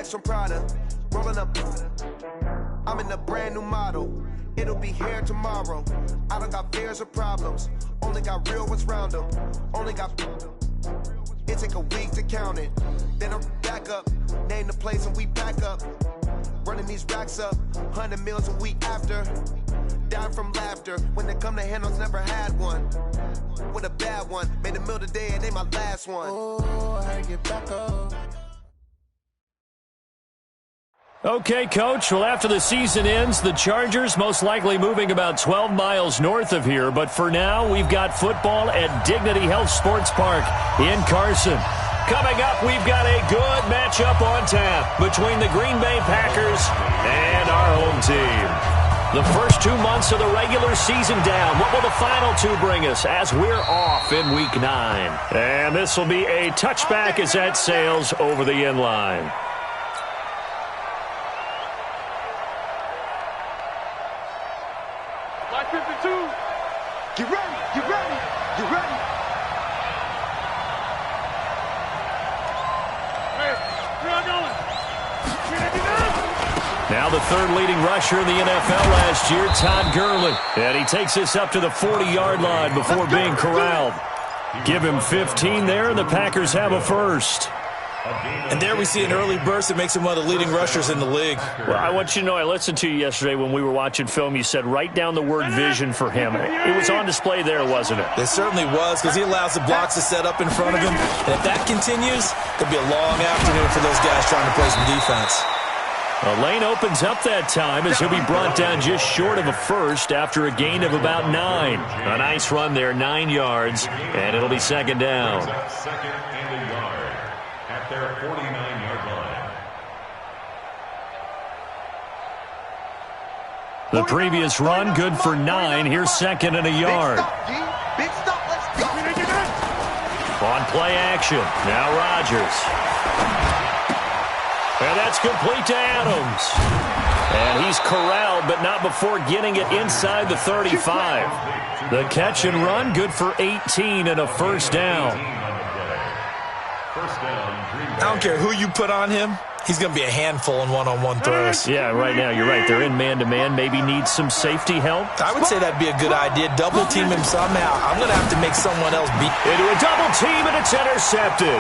bags from Prada, rolling up. I'm in a brand new model. It'll be here tomorrow. I don't got fears or problems. Only got real ones round them. Only got. It take a week to count it. Then I'm back up. Name the place and we back up. Running these racks up. 100 meals a week after. Dying from laughter. When they come to handles, never had one. With a bad one. Made a meal today and they my last one. Oh, I get back up. Okay, Coach, well, after the season ends, the Chargers most likely moving about 12 miles north of here. But for now, we've got football at Dignity Health Sports Park in Carson. Coming up, we've got a good matchup on tap between the Green Bay Packers and our home team. The first 2 months of the regular season down. What will the final two bring us as we're off in Week 9? And this will be a touchback as that sails over the end line. Get ready, get ready, get ready. Now the third leading rusher in the NFL last year, Todd Gurley. And he takes this up to the 40-yard line before being corralled. Give him 15 there, and the Packers have a first. And there we see an early burst that makes him one of the leading rushers in the league. Well, I want you to know, I listened to you yesterday when we were watching film. You said write down the word vision for him. It was on display there, wasn't it? It certainly was, because he allows the blocks to set up in front of him. And if that continues, it'll be a long afternoon for those guys trying to play some defense. The lane opens up that time as he'll be brought down just short of a first after a gain of about 9. A nice run there, 9 yards, and it'll be second down. Second and a yard at their 49-yard line. The previous run, good for 9. Here's second and a yard. Big stop, let's go. On play action, now Rodgers. And that's complete to Adams. And he's corralled, but not before getting it inside the 35. The catch and run, good for 18 and a first down. I don't care who you put on him. He's going to be a handful in one-on-one throws. Yeah, right now, you're right. They're in man-to-man. Maybe needs some safety help. I would say that'd be a good idea. Double team him somehow. I'm going to have to make someone else beat. Into a double team, and it's intercepted.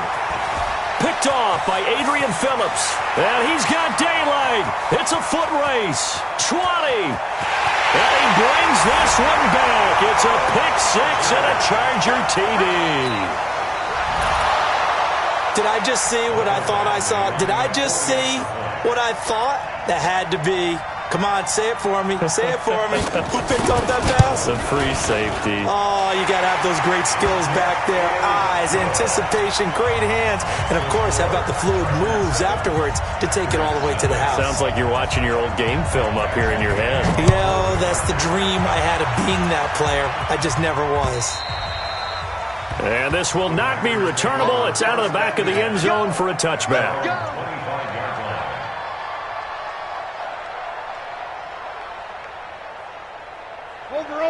Picked off by Adrian Phillips. And he's got daylight. It's a foot race. 20. And he brings this one back. It's a pick six and a Charger TD. Did I just see what I thought I saw? Did I just see what I thought? That had to be. Come on, say it for me. Say it for me. Who picked up that pass? The free safety. Oh, you got to have those great skills back there. Eyes, anticipation, great hands. And, of course, how about the fluid moves afterwards to take it all the way to the house? Sounds like you're watching your old game film up here in your head. Yeah, that's the dream I had of being that player. I just never was. And this will not be returnable. It's out of the back of the end zone for a touchback.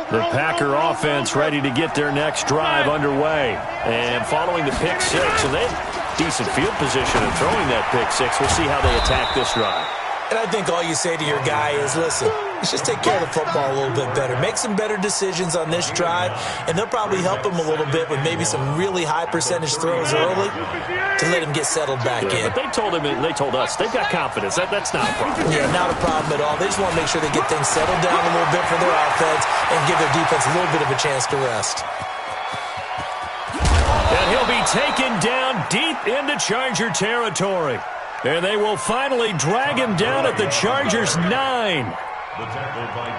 The Packer offense ready to get their next drive underway. And following the pick six, and they have decent field position in throwing that pick six. We'll see how they attack this drive. And I think all you say to your guy is, listen, let's just take care of the football a little bit better. Make some better decisions on this drive, and they'll probably help him a little bit with maybe some really high percentage throws early to let him get settled back in. But they told us, they've got confidence. That's not a problem. Yeah, not a problem at all. They just want to make sure they get things settled down a little bit for their offense and give their defense a little bit of a chance to rest. And he'll be taken down deep into Charger territory. And they will finally drag him down at the Chargers' 9.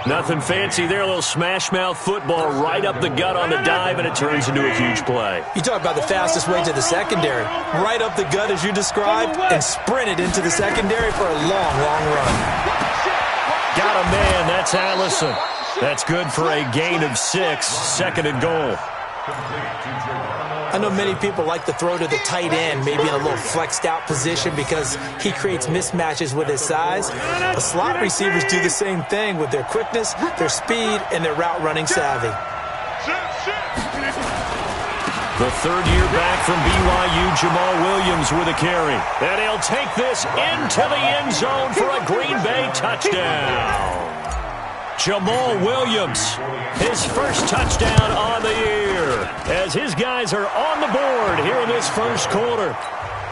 Nothing fancy there. A little smash-mouth football right up the gut on the dive, and it turns into a huge play. You talk about the fastest way to the secondary. Right up the gut, as you described, and sprinted into the secondary for a long, long run. Got a man. That's Allison. That's good for a gain of 6. Second and goal. I know many people like to throw to the tight end, maybe in a little flexed out position because he creates mismatches with his size. The slot receivers do the same thing with their quickness, their speed, and their route running savvy. The third year back from BYU, Jamal Williams with a carry. And he'll take this into the end zone for a Green Bay touchdown. Jamal Williams, his first touchdown on the year, as his guys are on the board here in this first quarter.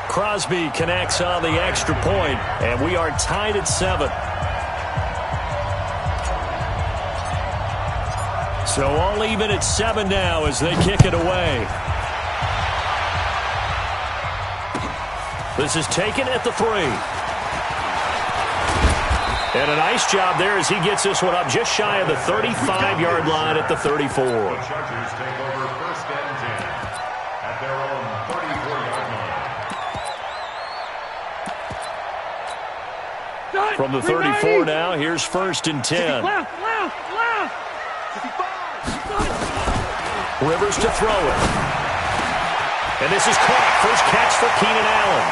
Crosby connects on the extra point, and we are tied at 7. So all even at 7 now as they kick it away. This is taken at the 3. And a nice job there as he gets this one up just shy of the 35-yard line at the 34. The Chargers take over first and 10 at their own 34-yard line. From the 34 now, here's first and 10. Rivers to throw it. And this is caught. First catch for Keenan Allen.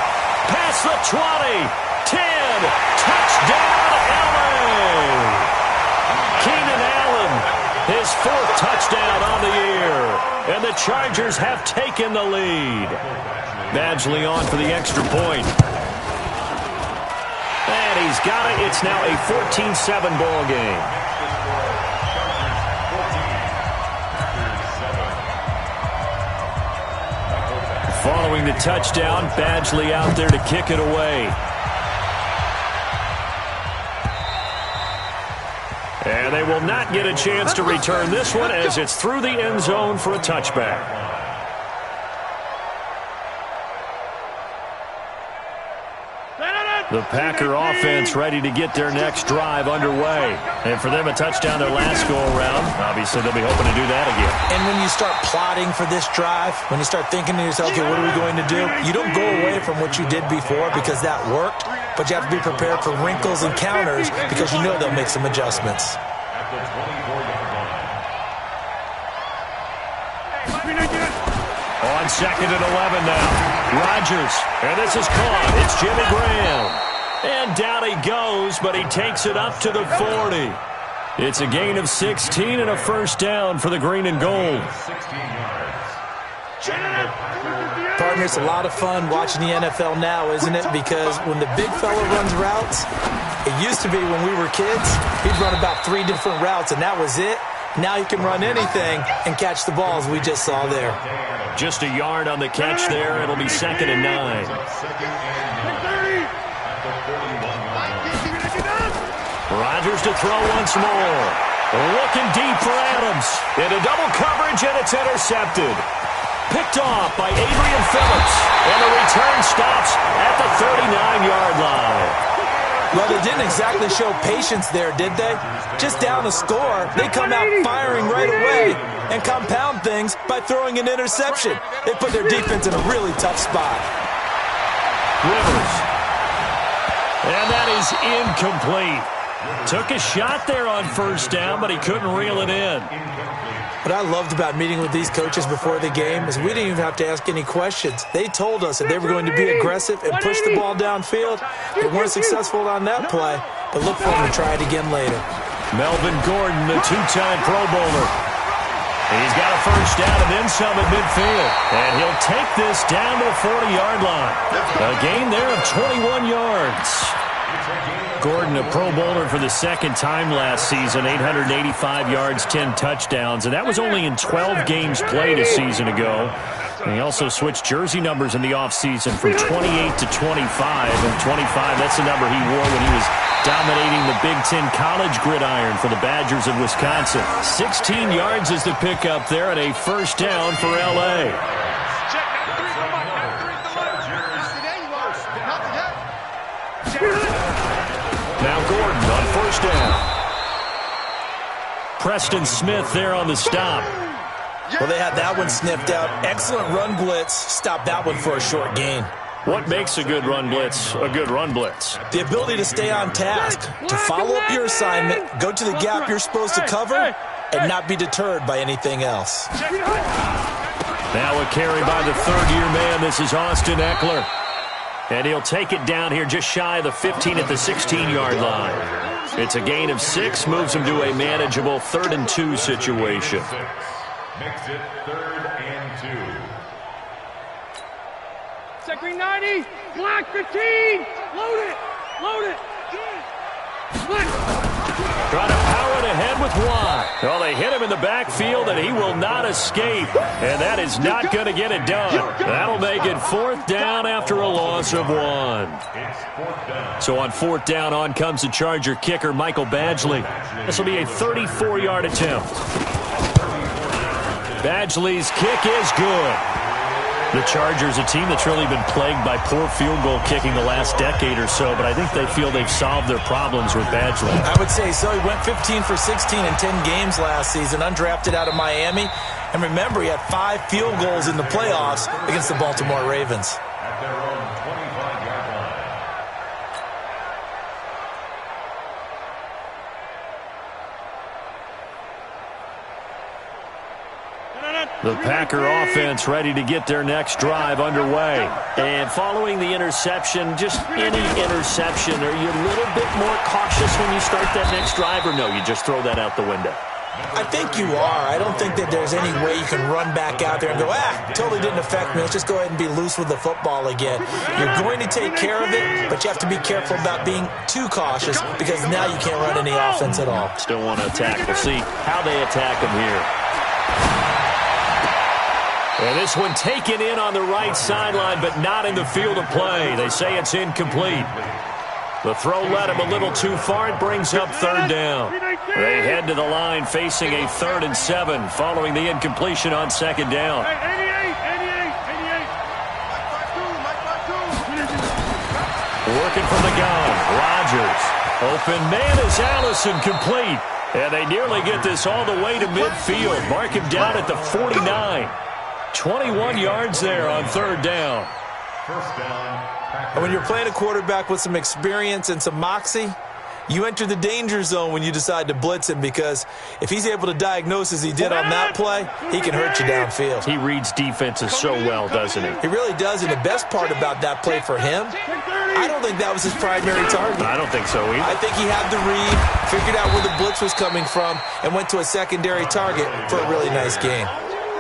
Past the 20. 10. Touchdown, LA. Keenan Allen, his 4th touchdown on the year. And the Chargers have taken the lead. Badgley on for the extra point. And he's got it. It's now a 14-7 ball game. Following the touchdown, Badgley out there to kick it away. And they will not get a chance to return this one as it's through the end zone for a touchback. The Packer offense ready to get their next drive underway. And for them, a touchdown their last go-around. Obviously, they'll be hoping to do that again. And when you start plotting for this drive, when you start thinking to yourself, okay, what are we going to do? You don't go away from what you did before because that worked, but you have to be prepared for wrinkles and counters because you know they'll make some adjustments. At the 24-yard line. On second and 11 now. Rodgers, and this is caught. It's Jimmy Graham. And down he goes, but he takes it up to the 40. It's a gain of 16 and a first down for the green and gold. 16 yards. Partner, it's a lot of fun watching the NFL now, isn't it? Because when the big fella runs routes, it used to be when we were kids, he'd run about 3 different routes, and that was it. Now he can run anything and catch the balls we just saw there. Just a yard on the catch there. It'll be second and 9. Rodgers to throw once more. Looking deep for Adams. Into double coverage, and it's intercepted. Picked off by Adrian Phillips. And the return stops at the 39-yard line. Well, they didn't exactly show patience there, did they? Just down a score, they come out firing right away and compound things by throwing an interception. They put their defense in a really tough spot. Rivers. And that is incomplete. Took a shot there on first down, but he couldn't reel it in. What I loved about meeting with these coaches before the game is we didn't even have to ask any questions. They told us that they were going to be aggressive and push the ball downfield. They weren't successful on that play, but look for them to try it again later. Melvin Gordon, the 2-time Pro Bowler. He's got a first down and then some at midfield. And he'll take this down to the 40-yard line. A gain there of 21 yards. Gordon, a Pro Bowler for the second time last season, 885 yards, 10 touchdowns, and that was only in 12 games played a season ago. And he also switched jersey numbers in the offseason from 28 to 25, and 25, that's the number he wore when he was dominating the Big Ten college gridiron for the Badgers of Wisconsin. 16 yards is the pickup there, and a first down for L.A. Now Gordon on first down. Preston Smith there on the stop. Well, they had that one sniffed out. Excellent run blitz. Stopped that one for a short gain. What makes a good run blitz a good run blitz? The ability to stay on task, to follow up your assignment, go to the gap you're supposed to cover, and not be deterred by anything else. Now a carry by the third-year man. This is Austin Eckler. And he'll take it down here just shy of the 15 at the 16-yard line. It's a gain of 6, moves him to a manageable 3rd and 2 situation. Makes it 3rd and 2. 390, block 15, load it, Trying to power it ahead with Watt. Well, they hit him in the backfield, and he will not escape. And that is not going to get it done. That'll make it 4th down after a loss of 1. So on 4th down, on comes the Charger kicker, Michael Badgley. This will be a 34-yard attempt. Badgley's kick is good. The Chargers, a team that's really been plagued by poor field goal kicking the last decade or so, but I think they feel they've solved their problems with Badgley. I would say so. He went 15 for 16 in 10 games last season, undrafted out of Miami. And remember, he had 5 field goals in the playoffs against the Baltimore Ravens. At their own 25-yard line. The Packer offense ready to get their next drive underway. And following the interception, just any interception, are you a little bit more cautious when you start that next drive, or no, you just throw that out the window? I think you are. I don't think that there's any way you can run back out there and go, totally didn't affect me. Let's just go ahead and be loose with the football again. You're going to take care of it, but you have to be careful about being too cautious because now you can't run any offense at all. Still want to attack. We'll see how they attack him here. And this one taken in on the right sideline, but not in the field of play. They say it's incomplete. The throw led him a little too far. It brings up 3rd down. They head to the line facing a 3rd and 7 following the incompletion on 2nd down. Working from the gun, Rodgers. Open man is Allison, complete. And they nearly get this all the way to midfield. Mark him down at the 49. 21 yards there on 3rd down. First down. And when you're playing a quarterback with some experience and some moxie, you enter the danger zone when you decide to blitz him, because if he's able to diagnose as he did on that play, he can hurt you downfield. He reads defenses so well, doesn't he? He really does, and the best part about that play for him, I don't think that was his primary target. I don't think so either. I think he had the read, figured out where the blitz was coming from, and went to a secondary target for a really nice gain.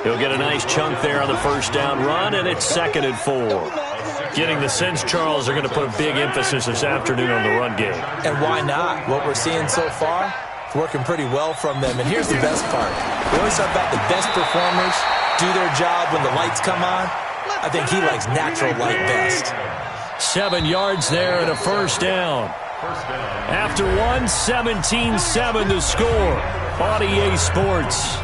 He'll get a nice chunk there on the 1st down run, and it's 2nd and 4. Getting the sense Charles are going to put a big emphasis this afternoon on the run game. And why not? What we're seeing so far, it's working pretty well from them. And here's the best part. We always talk about the best performers do their job when the lights come on. I think he likes natural light best. 7 yards there and a 1st down. After 1, 17-7 to score on EA Sports.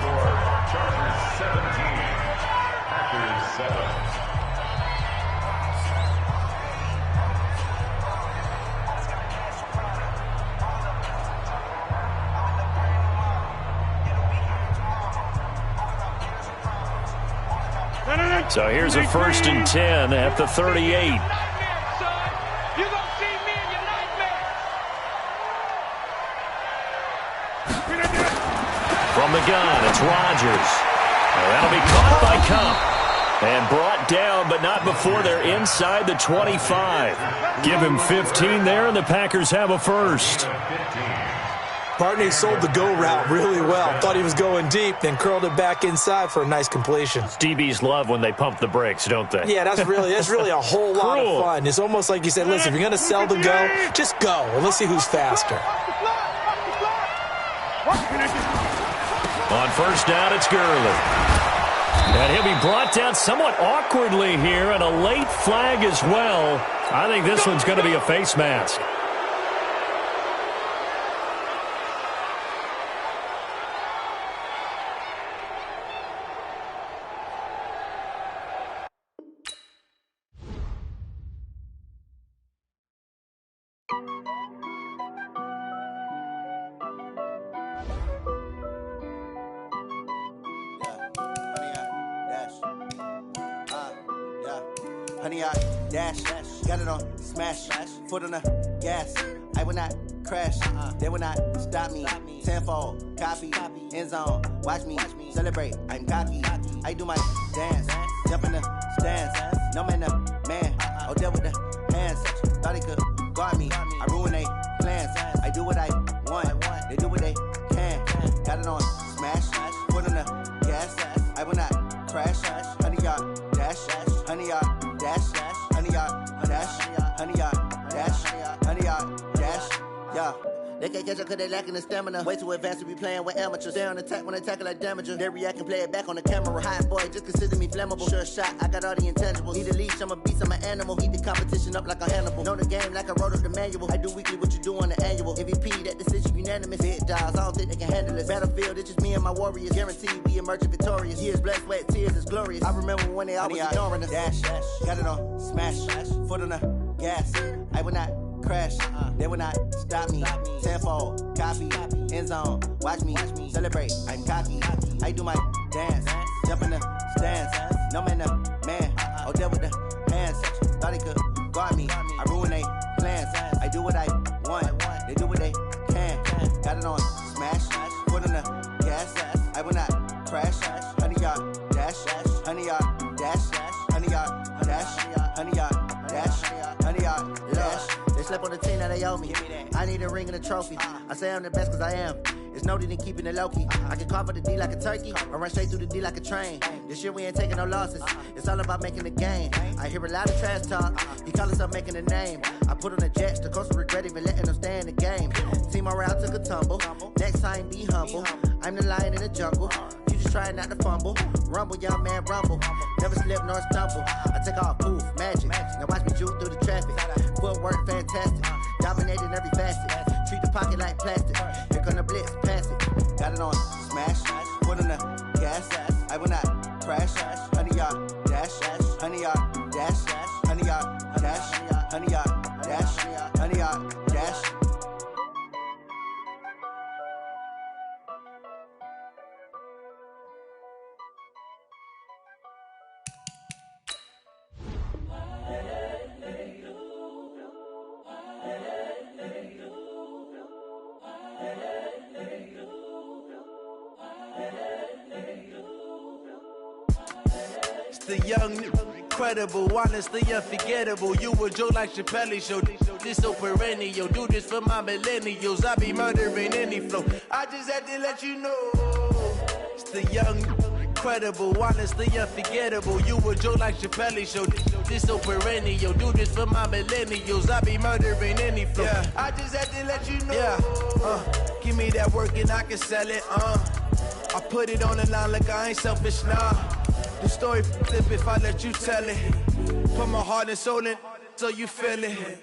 So here's a 1st and 10 at the 38. From the gun, it's Rodgers. That'll be caught by Cup. And brought down, but not before they're inside the 25. Give him 15 there, and the Packers have a 1st. Bartney sold the go route really well. Thought he was going deep, then curled it back inside for a nice completion. DBs love when they pump the brakes, don't they? Yeah, that's really a whole lot of fun. It's almost like you said, listen, if you're going to sell the go, just go, and let's see who's faster. On 1st down, it's Gurley. And he'll be brought down somewhat awkwardly here, and a late flag as well. I think this one's going to be a face mask. Honey, I dash, got it on smash, foot on the gas. I will not crash, they will not stop me. Tenfold, copy, end zone, watch me celebrate. I'm cocky, I do my dance, jump in the stands. No man, man, oh deal with the hands. Thought he could guard me, I ruin they plans. I do what I want, they do what they can. Got it on smash, foot on the gas. I will not crash, honey, y'all dash, honey, y'all dash, honey, y'all can't catch up cause they lacking the stamina. Way too advanced to be playing with amateurs. Stay on attack when they tackle like damager. They react and play it back on the camera. Hot boy, just consider me flammable. Sure shot, I got all the intangibles. Need a leash, I'm a beast, I'm an animal. Eat the competition up like a Hannibal. Know the game like I wrote up the manual. I do weekly what you do on the annual. MVP, that decision unanimous. Hit dials, I don't think they can handle it. Battlefield, it's just me and my warriors. Guaranteed we emerge victorious. Years, blood, sweat, tears is glorious. I remember when they always ignoring us. Dash, got it on, smash, foot on the gas. I will not crash, they will not stop me. Tenfold, copy, end zone, watch me celebrate. I'm cocky, I do my dance, jump in the stands. No man, man, oh there with the hands. Thought he could guard me, I ruin they plans. I do what I want, they do what they can. Got it on, smash, foot on the gas. I will not crash, 100-yard dash, 100-yard dash, 100-yard dash, 100-yard dash, 100-yard dash. They slept on the team that they owe me. I need a ring and a trophy. I say I'm the best cause I am. It's noted in keeping it low-key. I can carve up the D like a turkey or run straight through the D like a train. This year we ain't taking no losses. It's all about making the game. I hear a lot of trash talk. He call himself making a name. I put on the Jets. The coach will regret even letting them stay in the game. Team morale took a tumble. Next time be humble. I'm the lion in the jungle. You just try not to fumble. Rumble, young man, rumble. Never slip nor stumble. I take off, poof, magic. Now watch me juke through the traffic. Footwork fantastic. Dominating every facet. Treat the pocket like plastic. Here come the blitz, pass it. Got it on, smash. Foot on the gas. I will not crash. 100-yard dash. 100-yard dash. 100-yard dash. 100-yard dash. 100-yard dash. The young, incredible, honestly unforgettable. You a joke like Chappelle show. This so perennial. Do this for my millennials. I be murdering any flow. I just had to let you know. It's the young, incredible, honestly unforgettable. You a joke like Chappelle show. This so perennial. Do this for my millennials. I be murdering any flow. Yeah. I just had to let you know. Yeah. Give me that work and I can sell it. I put it on the line like I ain't selfish, nah. The story flip if I let you tell it. Put my heart and soul in so you feel it.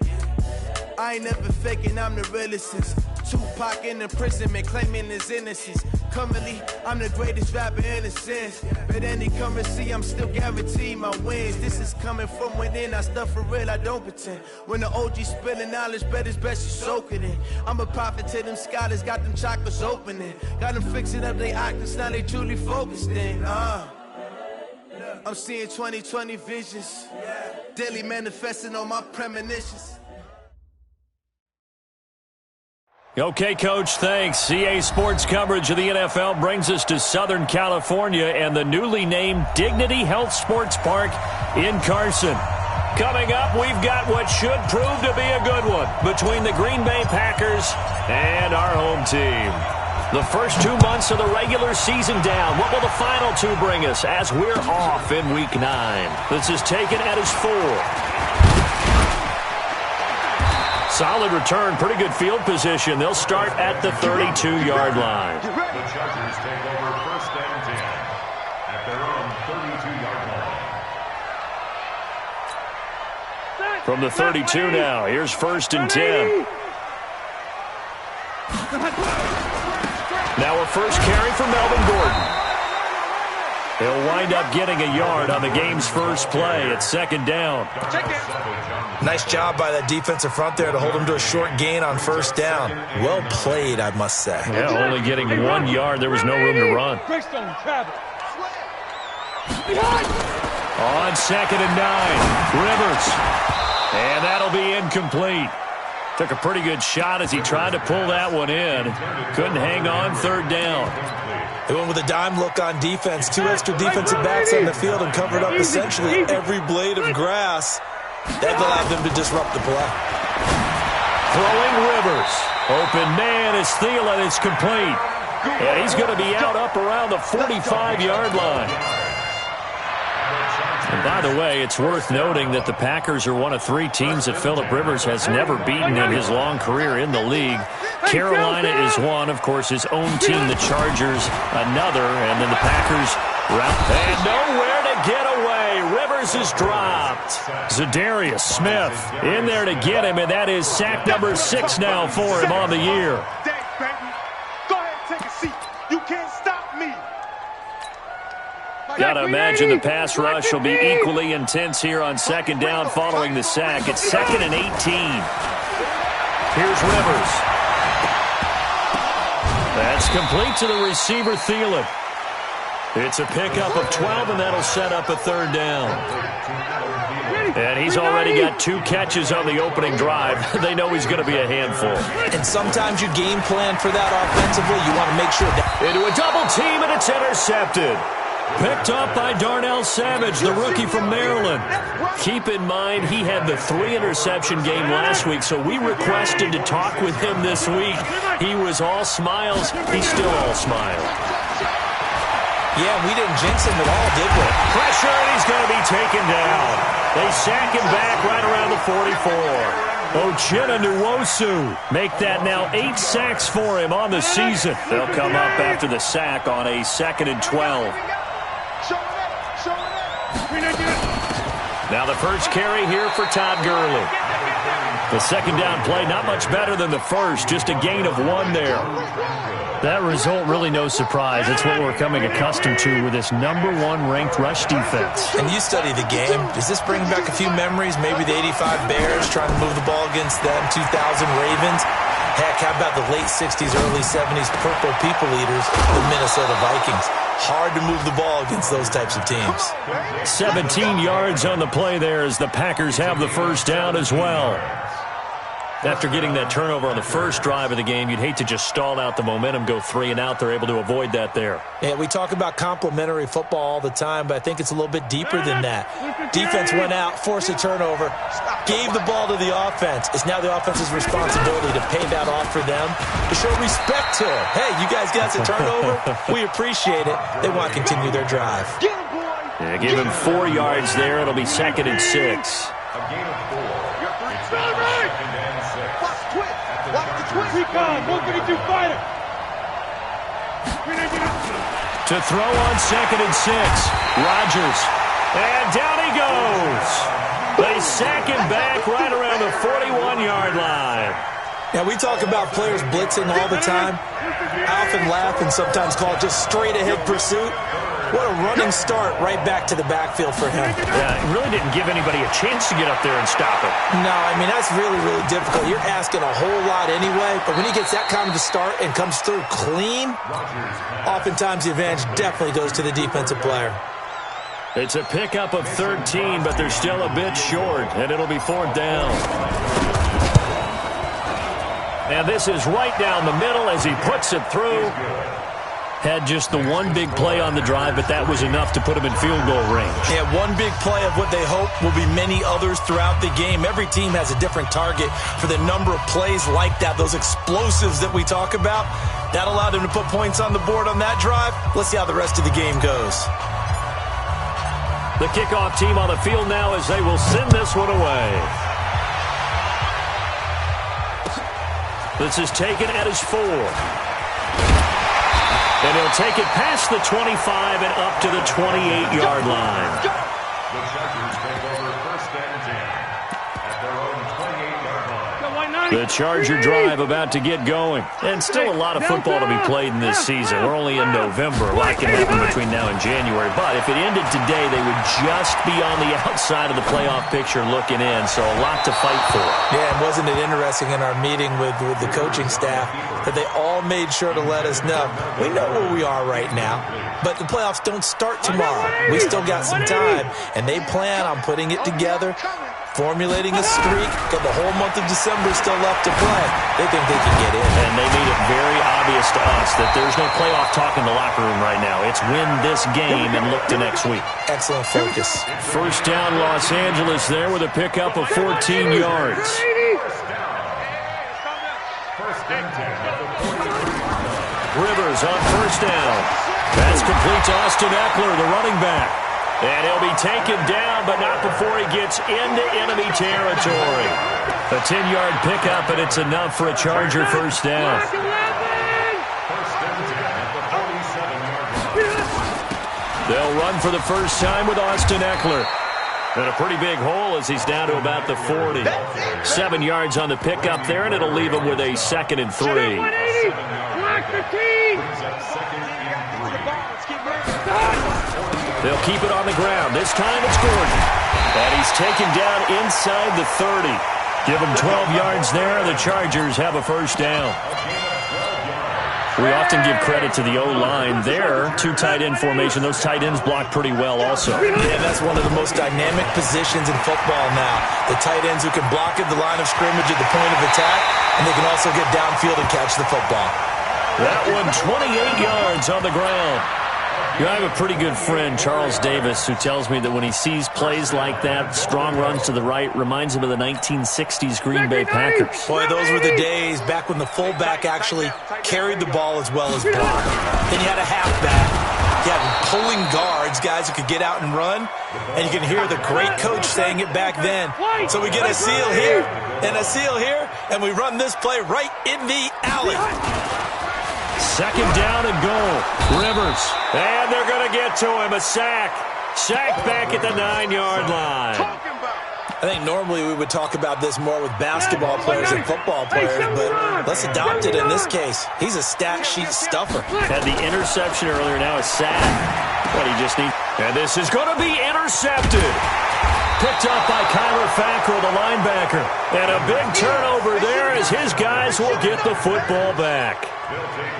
I ain't never faking, I'm the realest since Tupac in imprisonment, claiming his innocence. Currently, I'm the greatest rapper in a sense. But any currency, I'm still guaranteed my wins. This is coming from within, I stuff for real, I don't pretend. When the OG spilling knowledge, bet it's best you soak it in. I'm a prophet to them scholars, got them chakras opening. Got them fixing up their octaves, now they truly focused in. I'm seeing 2020 visions, daily manifesting on my premonitions. Okay, Coach, thanks. CA Sports coverage of the NFL brings us to Southern California and the newly named Dignity Health Sports Park in Carson. Coming up, we've got what should prove to be a good one between the Green Bay Packers and our home team. The first 2 months of the regular season down. What will the final two bring us as we're off in Week 9? This is taken at his 4. Solid return, pretty good field position. They'll start at the 32-yard line. The Chargers take over 1st and 10 at their own 32-yard line. From the 32 now, here's 1st and 10. Now a first carry for Melvin Gordon. He'll wind up getting a yard on the game's first play at 2nd down. Nice job by that defensive front there to hold him to a short gain on 1st down. Well played, I must say. Yeah, only getting 1 yard. There was no room to run. On 2nd and 9, Rivers. And that'll be incomplete. Took a pretty good shot as he tried to pull that one in. Couldn't hang on 3rd down. They went with a dime look on defense. 2 extra defensive backs on the field and covered up essentially every blade of grass. That allowed them to disrupt the play. Throwing Rivers. Open man is Thielen. It's complete. And he's going to be out up around the 45-yard line. And by the way, it's worth noting that the Packers are one of 3 teams that Phillip Rivers has never beaten in his long career in the league. Carolina is one, of course, his own team, the Chargers, another, and then the Packers round. And nowhere to get away. Rivers is dropped. Zadarius Smith in there to get him, and that is sack number 6 now for him on the year. Gotta imagine the pass rush will be equally intense here on second down following the sack. It's 2nd and 18. Here's Rivers. That's complete to the receiver, Thielen. It's a pickup of 12, and that'll set up a 3rd down. And he's already got 2 catches on the opening drive. They know he's going to be a handful. And sometimes you game plan for that offensively. You want to make sure that... Into a double team, and it's intercepted. Picked up by Darnell Savage, the rookie from Maryland. Keep in mind, he had the 3-interception game last week, so we requested to talk with him this week. He was all smiles. He's still all smiles. Yeah, we didn't jinx him at all, did we? Pressure, and he's going to be taken down. They sack him back right around the 44. Uchenna Nwosu make that now 8 sacks for him on the season. They'll come up after the sack on a 2nd and 12. Now the first carry here for Todd Gurley. The second down play, not much better than the first, just a gain of 1 there. That result, really no surprise. It's what we're becoming accustomed to with this #1 ranked rush defense. And you study the game. Does this bring back a few memories? Maybe the 85 Bears trying to move the ball against them, 2000 Ravens. Heck, how about the late 60s, early 70s Purple People Eaters, the Minnesota Vikings? Hard to move the ball against those types of teams. 17 yards on the play there as the Packers have the first down as well. After getting that turnover on the first drive of the game, you'd hate to just stall out the momentum, go 3 and out. They're able to avoid that there. Yeah, we talk about complementary football all the time, but I think it's a little bit deeper than that. Defense went out, forced a turnover, gave the ball to the offense. It's now the offense's responsibility to pay that off for them, to show respect to them. Hey, you guys got us a turnover? We appreciate it. They want to continue their drive. Yeah, give him 4 yards there. It'll be 2nd and 6. A gain of 4. It's now 2nd and 6. To throw on 2nd and 6. Rodgers. And down he goes. They sack him back right around the 41-yard line. Now, we talk about players blitzing all the time. I often laugh and sometimes call it just straight-ahead pursuit. What a running start right back to the backfield for him. Yeah, it really didn't give anybody a chance to get up there and stop it. No, I mean, that's really, really difficult. You're asking a whole lot anyway, but when he gets that kind of a start and comes through clean, oftentimes the advantage definitely goes to the defensive player. It's a pickup of 13, but they're still a bit short, and it'll be 4th down. And this is right down the middle as he puts it through. Had just the one big play on the drive, but that was enough to put him in field goal range. Yeah, one big play of what they hope will be many others throughout the game. Every team has a different target for the number of plays like that, those explosives that we talk about. That allowed him to put points on the board on that drive. Let's see how the rest of the game goes. The kickoff team on the field now as they will send this one away. This is taken at his 4. And he'll take it past the 25 and up to the 28-yard line. The Chargers take over 1st and 10 at their own 28-yard line. The Charger drive about to get going. And still a lot of football to be played in this season. We're only in November. A lot can happen between now and January. But if it ended today, they would just be on the outside of the playoff picture looking in. So a lot to fight for. Yeah, and wasn't it interesting in our meeting with the coaching staff that they all made sure to let us know. We know where we are right now, but the playoffs don't start tomorrow. We still got some time, and they plan on putting it together, formulating a streak. Got the whole month of December still left to play. They think they can get in. And they made it very obvious to us that there's no playoff talk in the locker room right now. It's win this game and look to next week. Excellent focus. First down, Los Angeles there with a pickup of 14 yards. Rivers on first down. That's complete to Austin Eckler, the running back. And he'll be taken down, but not before he gets into enemy territory. A 10-yard pickup, and it's enough for a Charger first down. They'll run for the first time with Austin Eckler. And a pretty big hole as he's down to about the 40. 7 yards on the pickup there, and it'll leave him with a 2nd and 3. They'll keep it on the ground. This time it's Gordon. And he's taken down inside the 30. Give him 12 yards there. The Chargers have a first down. We often give credit to the O-line there. 2 tight end formation. Those tight ends block pretty well also. Yeah, that's one of the most dynamic positions in football now. The tight ends who can block at the line of scrimmage at the point of attack, and they can also get downfield and catch the football. That one 28 yards on the ground. You know, I have a pretty good friend, Charles Davis, who tells me that when he sees plays like that, strong runs to the right, reminds him of the 1960s Green Bay Packers. Boy, those were the days back when the fullback actually carried the ball as well as blocked. Then you had a halfback. You had pulling guards, guys who could get out and run. And you can hear the great coach saying it back then. So we get a seal here and a seal here, and we run this play right in the alley. 2nd down and goal. Rivers. And they're going to get to him. A sack. Sack back at the 9-yard line. I think normally we would talk about this more with basketball players and football players, but let's adopt it in this case. He's a stat sheet stuffer. Had the interception earlier, now a sack. What he just needs. And this is going to be intercepted. Picked up by Kyler Fackrell, the linebacker. And a big turnover there as his guys will get the football back.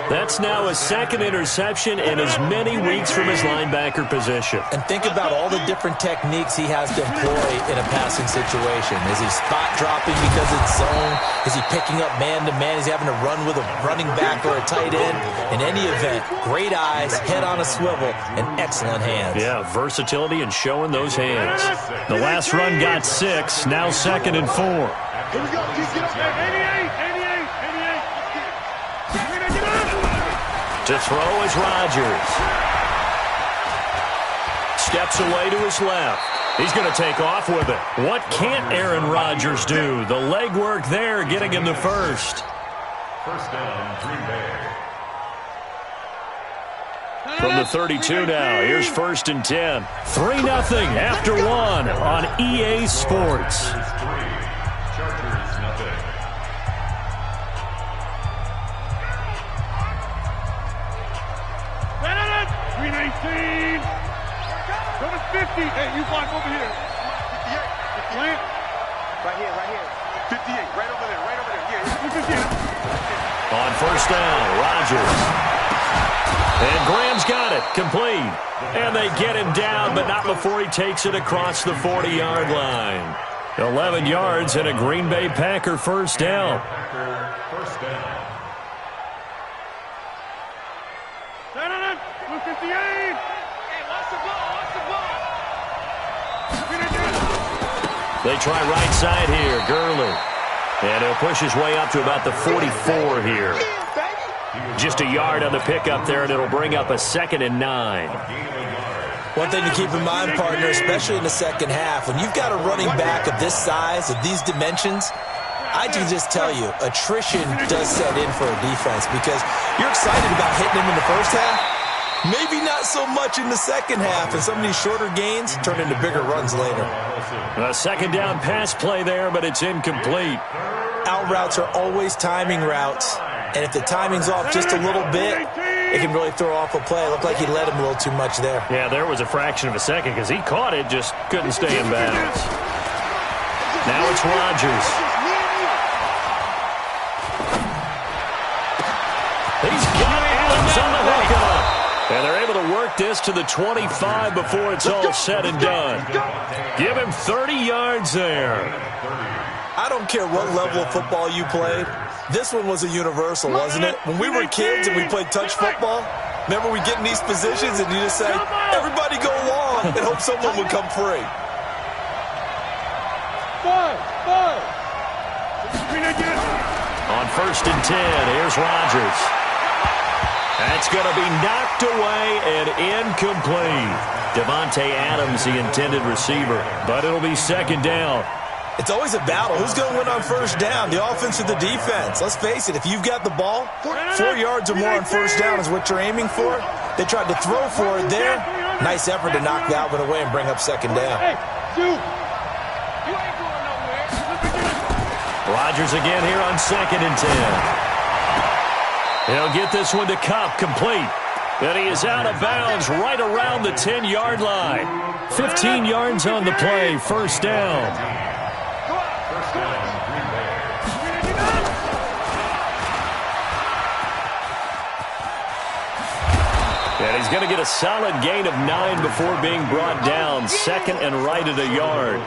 That's now a 2nd interception in as many weeks from his linebacker position. And think about all the different techniques he has to employ in a passing situation. Is he spot dropping because it's zone? Is he picking up man-to-man? Is he having to run with a running back or a tight end? In any event, great eyes, head on a swivel, and excellent hands. Yeah, versatility and showing those hands. The last run got 6, now 2nd and 4. Here we go. Get up there. 88. To throw is Rodgers. Steps away to his left. He's going to take off with it. What can't Aaron Rodgers do? The legwork there getting him the first. First down, Green Bay. From the 32 now, here's 1st and 10. 3-0 after 1 on EA Sports. Chargers, nothing. Green 18. Number 50. Hey, you block over here. 58. Plant. Right here. 58. Right over there. Yeah. On 1st down, Rodgers. And Graham's got it. Complete. And they get him down, but not before he takes it across the 40-yard line. 11 yards and a Green Bay Packer first down. First down. 58. Hey, watch the ball. They try right side here, Gurley. And he'll push his way up to about the 44 here. Just a yard on the pickup there, and it'll bring up a 2nd and 9. One thing to keep in mind, partner, especially in the second half, when you've got a running back of this size, of these dimensions, I can just tell you, attrition does set in for a defense because you're excited about hitting him in the first half. Maybe not so much in the second half, and some of these shorter gains turn into bigger runs later. A 2nd down pass play there, but it's incomplete. Out routes are always timing routes, and if the timing's off just a little bit, it can really throw off a play. It looked like he led him a little too much there. Yeah, there was a fraction of a second because he caught it, just couldn't stay in bounds. Now it's Rodgers. He's got Adams on the hookup. And they're able to work this to the 25 before it's all said and done. Give him 30 yards there. I don't care what level of football you played. This one was a universal, wasn't it? When we were kids and we played touch football, remember we get in these positions and you just say, everybody go long and hope someone would come free. On 1st and 10, here's Rodgers. That's going to be knocked away and incomplete. Devontae Adams, the intended receiver. But it'll be second down. It's always a battle. Who's going to win on first down, the offense or the defense? Let's face it, if you've got the ball, 4 yards or more on first down is what you're aiming for. They tried to throw for it there. Nice effort to knock that one away and bring up second down. Rodgers again here on 2nd and 10. He'll get this one to Kupp, complete. And he is out of bounds right around the 10-yard line. 15 yards on the play, first down. And he's going to get a solid gain of 9 before being brought down. Second and right at a yard.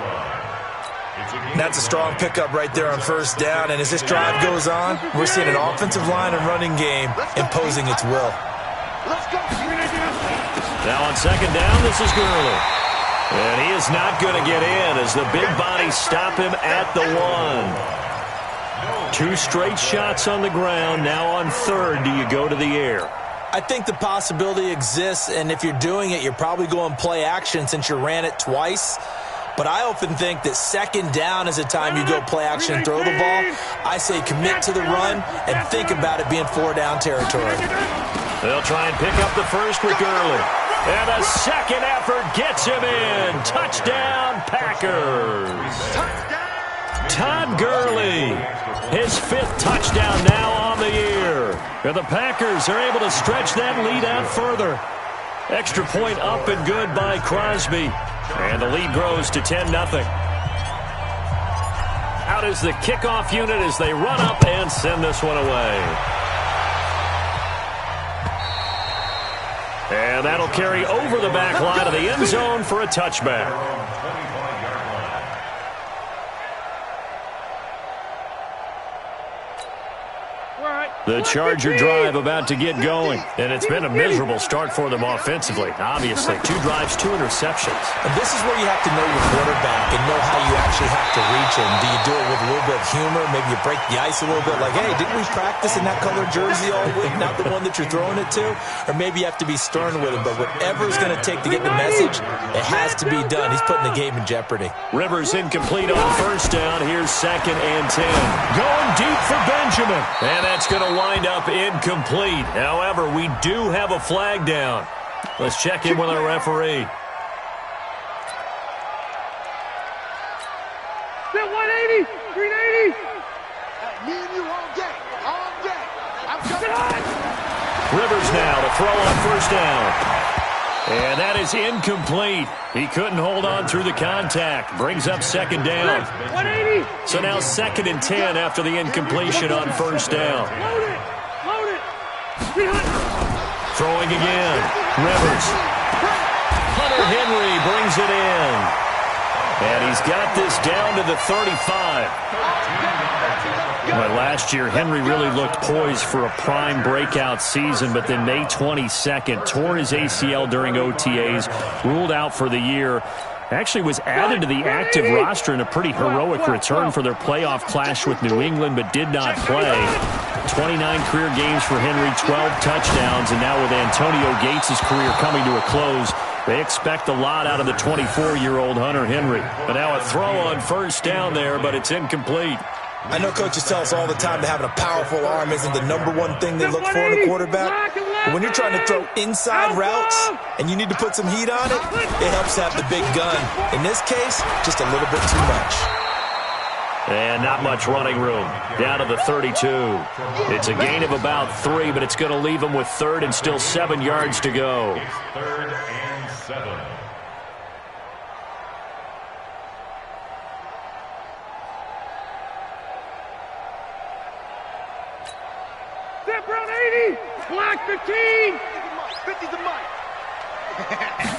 That's a strong pickup right there on first down. And as this drive goes on, we're seeing an offensive line and running game imposing its will. Now on second down, this is Gurley. And he is not going to get in as the big bodies stop him at the 1. 2 straight shots on the ground. Now on third, do you go to the air? I think the possibility exists, and if you're doing it, you're probably going play action since you ran it twice. But I often think that second down is a time you go play action and throw the ball. I say commit to the run and think about it being 4-down territory. They'll try and pick up the first with Gurley. And a second effort gets him in. Touchdown, Packers. Todd Gurley, his 5th touchdown now on the year. And the Packers are able to stretch that lead out further. Extra point up and good by Crosby. And the lead grows to 10-0. Out is the kickoff unit as they run up and send this one away. And that'll carry over the back line of the end zone for a touchback. The Charger drive about to get going. And it's been a miserable start for them offensively. Obviously, 2 drives, 2 interceptions. And this is where you have to know your quarterback and know how you actually have to reach him. Do you do it with a little bit of humor? Maybe you break the ice a little bit like, hey, didn't we practice in that color jersey all week? Not the one that you're throwing it to? Or maybe you have to be stern with him. But whatever it's going to take to get the message, it has to be done. He's putting the game in jeopardy. Rivers incomplete on first down. Here's 2nd and 10. Going deep for Benjamin. And that's going to wind up incomplete. However, we do have a flag down. Let's check in with our referee. Still 180, 380. Me and you all day, all day. I'm coming. Rivers now to throw on first down. And that is incomplete. He couldn't hold on through the contact. Brings up second down. 180. So now 2nd and 10 after the incompletion on first down. Load it. Load it. 300. Throwing again. Rivers. Hunter Henry brings it in. And he's got this down to the 35. Well, last year, Henry really looked poised for a prime breakout season, but then May 22nd, tore his ACL during OTAs, ruled out for the year. Actually was added to the active roster in a pretty heroic return for their playoff clash with New England, but did not play. 29 career games for Henry, 12 touchdowns, and now with Antonio Gates' career coming to a close, they expect a lot out of the 24-year-old Hunter Henry. But now a throw on first down there, but it's incomplete. I know coaches tell us all the time that having a powerful arm isn't the #1 thing they look for in a quarterback. But when you're trying to throw inside routes and you need to put some heat on it, it helps to have the big gun. In this case, just a little bit too much. And not much running room. Down to the 32. It's a gain of about 3, but it's going to leave them with 3rd and still 7 yards to go. It's 3rd and 7. Step round 80. Black 15. 50's the mic.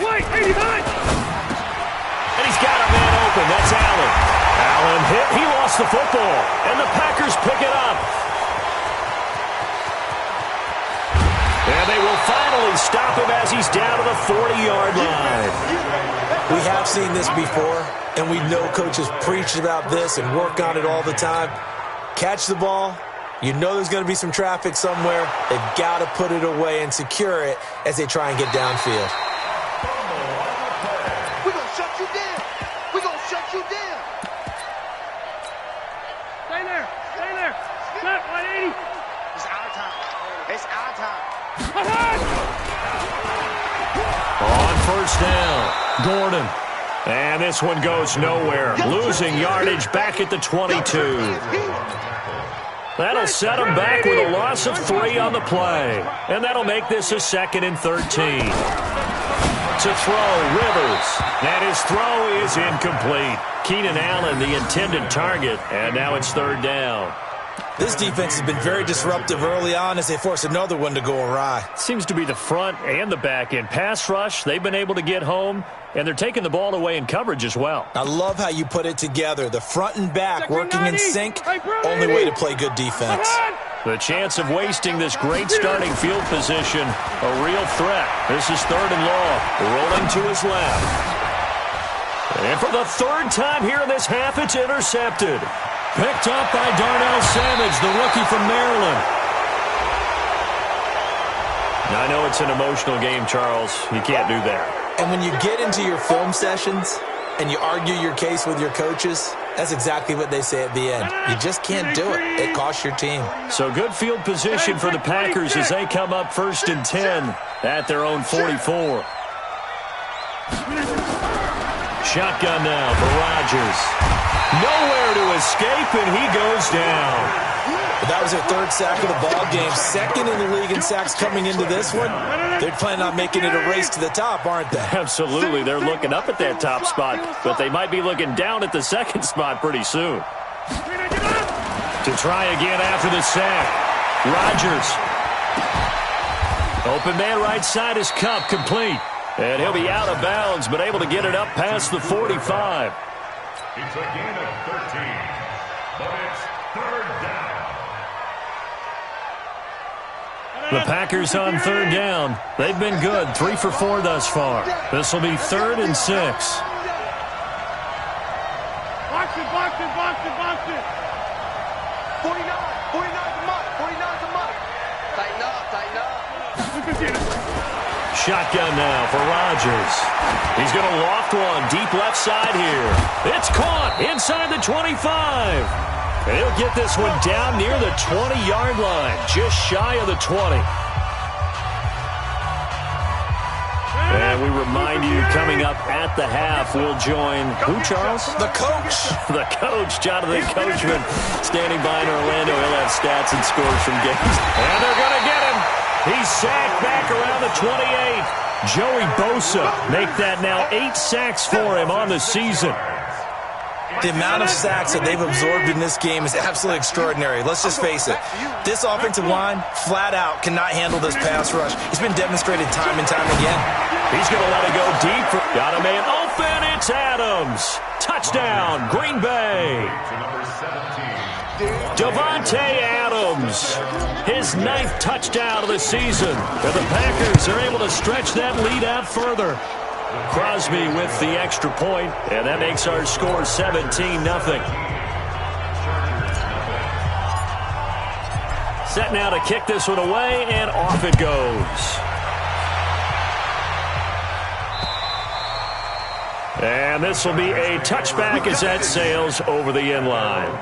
White 89. And he's got a man open. That's Allen. Allen hit. He lost the football. And the Packers pick it up. And they will finally stop him as he's down to the 40-yard line. We have seen this before, and we know coaches preach about this and work on it all the time. Catch the ball. You know there's going to be some traffic somewhere. They've got to put it away and secure it as they try and get downfield. On first down, Gordon. And this one goes nowhere. Losing yardage back at the 22. That'll set him back with a loss of 3 on the play. And that'll make this a 2nd and 13. To throw, Rivers. And his throw is incomplete. Keenan Allen, the intended target. And now it's 3rd down. This defense has been very disruptive early on as they force another one to go awry. Seems to be the front and the back end. Pass rush, they've been able to get home, and they're taking the ball away in coverage as well. I love how you put it together. The front and back working in sync, only way to play good defense. The chance of wasting this great starting field position, a real threat. This is 3rd and long, rolling to his left. And for the 3rd time here in this half, it's intercepted. Picked up by Darnell Savage, the rookie from Maryland. Now, I know it's an emotional game, Charles. You can't do that. And when you get into your film sessions and you argue your case with your coaches, that's exactly what they say at the end. You just can't do it. It costs your team. So good field position for the Packers as they come up 1st and 10 at their own 44. Shotgun now for Rodgers. Nowhere to escape, and he goes down. That was their 3rd sack of the ball game. 2nd in the league in sacks coming into this one. They're planning on making it a race to the top, aren't they? Absolutely. They're looking up at that top spot, but they might be looking down at the 2nd spot pretty soon. To try again after the sack. Rodgers. Open man right side is Cup, complete. And he'll be out of bounds, but able to get it up past the 45. It's a gain of 13, but it's 3rd down. The Packers on 3rd down. They've been good, 3 for 4 thus far. This will be 3rd and 6. Box it, box it, box it, box it. 49's a mutt. 49's a mutt. Tighten up, tighten up. Shotgun now for Rodgers. He's going to loft one deep left side here. It's caught inside the 25. And he'll get this one down near the 20-yard line, just shy of the 20. And we remind you, coming up at the half, we'll join who, Charles? The coach. The coach, Jonathan Coachman, standing by in Orlando. He'll have stats and scores from games. And they're going to get him. He's sacked back around the 28. Joey Bosa make that now 8 sacks for him on the season. The amount of sacks that they've absorbed in this game is absolutely extraordinary. Let's just face it. This offensive line, flat out, cannot handle this pass rush. It's been demonstrated time and time again. He's going to let it go deep. Got a man open. It's Adams. Touchdown, Green Bay. Devontae Adams, his 9th touchdown of the season. And the Packers are able to stretch that lead out further. Crosby with the extra point, and that makes our score 17-0. Set now to kick this one away, and off it goes. And this will be a touchback as that sails over the end line.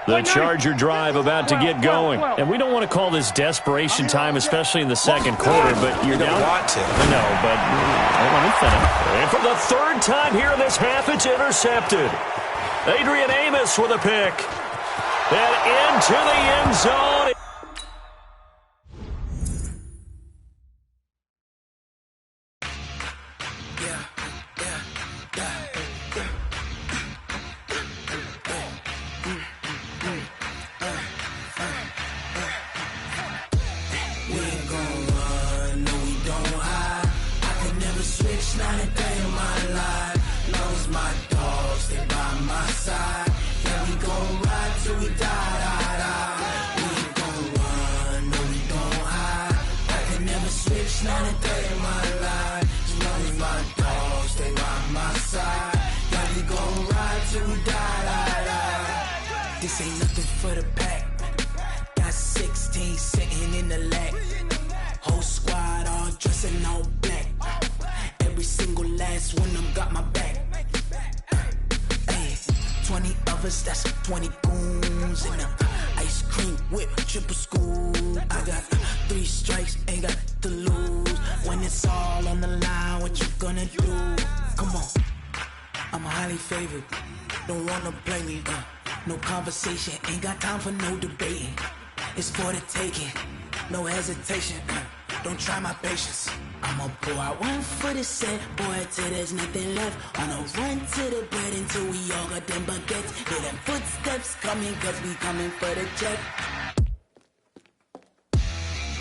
The Charger drive about to get going. And we don't want to call this desperation time, especially in the 2nd quarter, but you're down. You don't want to. No, but let me finish. And for the 3rd time here in this half, it's intercepted. Adrian Amos with a pick. And into the end zone. This ain't nothing for the pack. Got 16 sitting in the lag. Whole squad all dressing all black. Every single last one of them got my back. Ay, lovers, that's 20 goons in a ice cream whip, triple scoop. I got 3 strikes, ain't got to lose. When it's all on the line, what you gonna do? Come on, I'm highly favored. Don't wanna play me, no conversation, ain't got time for no debating. It's for the taking, no hesitation. Don't try my patience. I'ma pour out one for the set, boy, till there's nothing left. On a run to the bread until we all got them baguettes. Hear them footsteps coming, cause we coming for the check.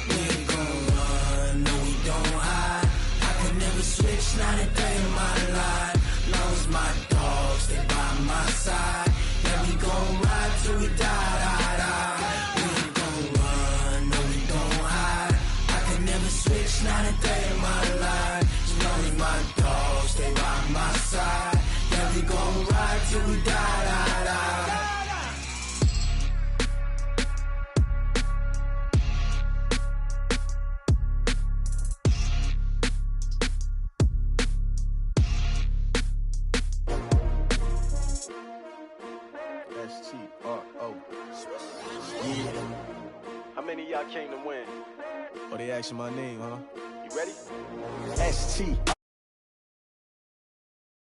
We ain't gon' run, no we don't hide. I could never switch, not a day in my life. Long as my dogs stay by my side. Yeah, we gon' ride till we die, die, die. We ain't gon' run, no we don't hide. I could never switch, not a day in my life. As long as my dogs stay by my side. Yeah, we gon' ride till we die, die, die. S-T-R-O. Yeah. How many of y'all came to win? Oh, they asking my name, huh? You ready? S-T-R-O.